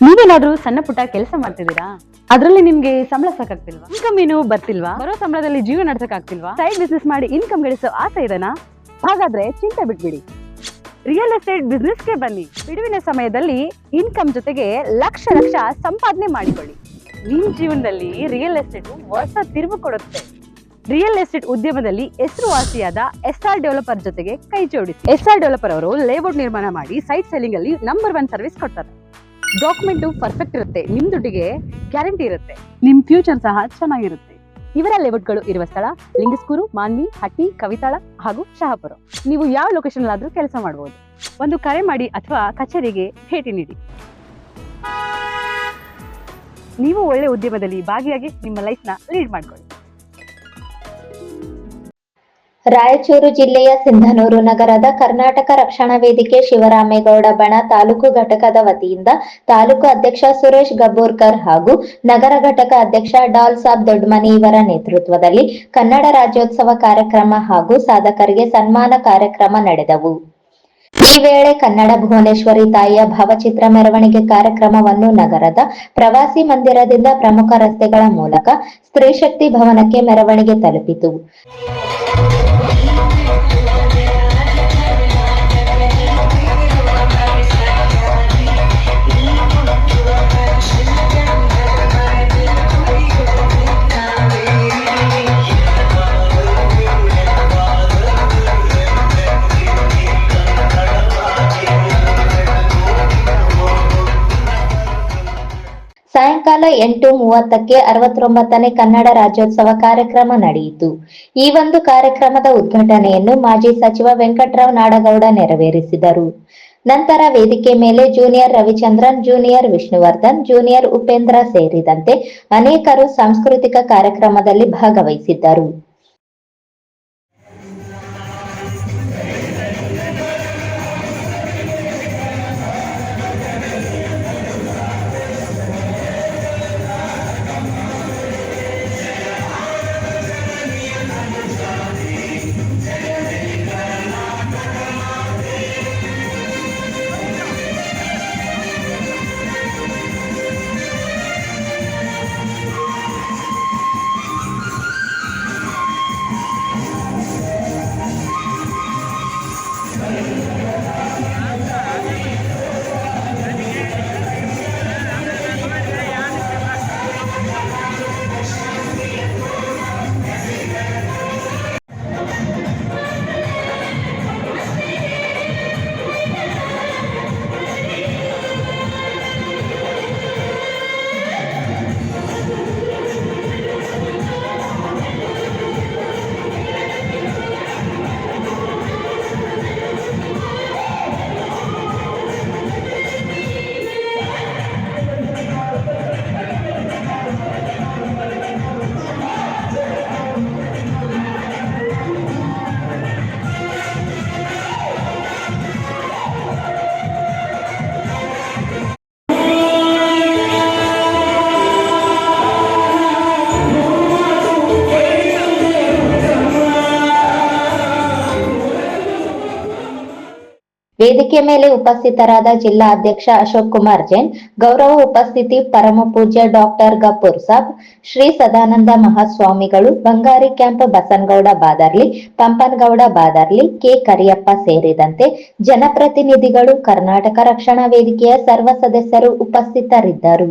ನೀವೇನಾದ್ರೂ ಸಣ್ಣ ಪುಟ್ಟ ಕೆಲಸ ಮಾಡ್ತಿದ್ದೀರಾ? ಅದ್ರಲ್ಲಿ ನಿಮ್ಗೆ ಸಂಬಳ ಸಾಕಾಗ್ತಿಲ್ವಾ? ಇನ್ಕಮ್ ಏನು ಬರ್ತಿಲ್ವಾ? ಬರೋ ಸಂಬಳದಲ್ಲಿ ಜೀವನ ನಡ್ಸಕ್ ಆಗ್ತಿಲ್ವಾ? ಸೈಡ್ ಬಿಸ್ನೆಸ್ ಮಾಡಿ ಇನ್ಕಮ್ ಗಳಿಸೋ ಆಸೆ ಇದೆನಾ? ಹಾಗಾದ್ರೆ ಚಿಂತೆ ಬಿಟ್ಬಿಡಿ, ರಿಯಲ್ ಎಸ್ಟೇಟ್ ಬಿಸ್ನೆಸ್ಗೆ ಬನ್ನಿ. ಬಿಡುವಿನ ಸಮಯದಲ್ಲಿ ಇನ್ಕಮ್ ಜೊತೆಗೆ ಲಕ್ಷ ಲಕ್ಷ ಸಂಪಾದನೆ ಮಾಡಿಕೊಳ್ಳಿ. ನಿಮ್ ಜೀವನದಲ್ಲಿ ರಿಯಲ್ ಎಸ್ಟೇಟ್ ಹೊಸ ತಿರುವು ಕೊಡುತ್ತೆ. ರಿಯಲ್ ಎಸ್ಟೇಟ್ ಉದ್ಯಮದಲ್ಲಿ ಹೆಸರುವಾಸಿಯಾದ ಎಸ್ಆರ್ ಡೆವಲಪರ್ ಜೊತೆಗೆ ಕೈ ಜೋಡಿಸಿ. ಎಸ್ಆರ್ ಡೆವಲಪರ್ ಅವರು ಲೇಔಟ್ ನಿರ್ಮಾಣ ಮಾಡಿ ಸೈಟ್ ಸೆಲ್ಲಿಂಗ್ ಅಲ್ಲಿ ನಂಬರ್ 1 ಸರ್ವಿಸ್ ಕೊಡ್ತಾರೆ. ಡಾಕ್ಯುಮೆಂಟ್ ಪರ್ಫೆಕ್ಟ್ ಇರುತ್ತೆ, ನಿಮ್ ದುಡ್ಡಿಗೆ ಗ್ಯಾರಂಟಿ ಇರುತ್ತೆ, ನಿಮ್ ಫ್ಯೂಚರ್ ಸಹ ಚೆನ್ನಾಗಿರುತ್ತೆ. ಇವರ ಲೇಔಟ್ಗಳು ಇರುವ ಸ್ಥಳ ಲಿಂಗಸ್ಕೂರು, ಮಾನ್ವಿ, ಹಟ್ಟಿ, ಕವಿತಾಳ ಹಾಗೂ ಶಹಾಪುರ. ನೀವು ಯಾವ ಲೊಕೇಶನ್ ಆದ್ರೂ ಕೆಲಸ ಮಾಡಬಹುದು. ಒಂದು ಕರೆ ಮಾಡಿ ಅಥವಾ ಕಚೇರಿಗೆ ಭೇಟಿ ನೀಡಿ. ನೀವು ಒಳ್ಳೆ ಉದ್ಯಮದಲ್ಲಿ ಭಾಗಿಯಾಗಿ ನಿಮ್ಮ ಲೈಫ್ ನ ಲೀಡ್ ಮಾಡ್ಕೊಳ್ಳಿ. ರಾಯಚೂರು ಜಿಲ್ಲೆಯ ಸಿಂಧನೂರು ನಗರದ ಕರ್ನಾಟಕ ರಕ್ಷಣಾ ವೇದಿಕೆ ಶಿವರಾಮೇಗೌಡ ಬಣ ತಾಲೂಕು ಘಟಕದ ವತಿಯಿಂದ ತಾಲೂಕು ಅಧ್ಯಕ್ಷ ಸುರೇಶ್ ಗಬೋರ್ಕರ್ ಹಾಗೂ ನಗರ ಘಟಕ ಅಧ್ಯಕ್ಷ ಡಾಲ್ ಸಾಬ್ ದೊಡ್ಡಮನಿ ಇವರ ನೇತೃತ್ವದಲ್ಲಿ ಕನ್ನಡ ರಾಜ್ಯೋತ್ಸವ ಕಾರ್ಯಕ್ರಮ ಹಾಗೂ ಸಾಧಕರಿಗೆ ಸನ್ಮಾನ ಕಾರ್ಯಕ್ರಮ ನಡೆದವು. ಈ ವೇಳೆ ಕನ್ನಡ ಭುವನೇಶ್ವರಿ ತಾಯಿಯ ಭಾವಚಿತ್ರ ಮೆರವಣಿಗೆ ಕಾರ್ಯಕ್ರಮವನ್ನು ನಗರದ ಪ್ರವಾಸಿ ಮಂದಿರದಿಂದ ಪ್ರಮುಖ ರಸ್ತೆಗಳ ಮೂಲಕ ಸ್ತ್ರೀ ಶಕ್ತಿ ಭವನಕ್ಕೆ ಮೆರವಣಿಗೆ ತಲುಪಿತು. ಸಾಯಂಕಾಲ 8:30ಕ್ಕೆ 69ನೇ ಕನ್ನಡ ರಾಜ್ಯೋತ್ಸವ ಕಾರ್ಯಕ್ರಮ ನಡೆಯಿತು. ಈ ಒಂದು ಕಾರ್ಯಕ್ರಮದ ಉದ್ಘಾಟನೆಯನ್ನು ಮಾಜಿ ಸಚಿವ ವೆಂಕಟರಾವ್ ನಾಡಗೌಡ ನೆರವೇರಿಸಿದರು. ನಂತರ ವೇದಿಕೆ ಮೇಲೆ junior Ravichandran, junior Vishnuvardhan, junior Upendra ಸೇರಿದಂತೆ ಅನೇಕರು ಸಾಂಸ್ಕೃತಿಕ ಕಾರ್ಯಕ್ರಮದಲ್ಲಿ ಭಾಗವಹಿಸಿದ್ದರು. ವೇದಿಕೆ ಮೇಲೆ ಉಪಸ್ಥಿತರಾದ ಜಿಲ್ಲಾ ಅಧ್ಯಕ್ಷ ಅಶೋಕ್ ಕುಮಾರ್ ಜೈನ್, ಗೌರವ ಉಪಸ್ಥಿತಿ ಪರಮ ಪೂಜ್ಯ ಡಾಕ್ಟರ್ ಗಫೂರ್ ಸಾಬ್, ಶ್ರೀ ಸದಾನಂದ ಮಹಾಸ್ವಾಮಿಗಳು, ಬಂಗಾರಿ ಕ್ಯಾಂಪ್ ಬಸನಗೌಡ ಬಾದರ್ಲಿ, ಪಂಪನಗೌಡ ಬಾದರ್ಲಿ, ಕೆ ಕರಿಯಪ್ಪ ಸೇರಿದಂತೆ ಜನಪ್ರತಿನಿಧಿಗಳು, ಕರ್ನಾಟಕ ರಕ್ಷಣಾ ವೇದಿಕೆಯ ಸರ್ವ ಸದಸ್ಯರು ಉಪಸ್ಥಿತರಿದ್ದರು.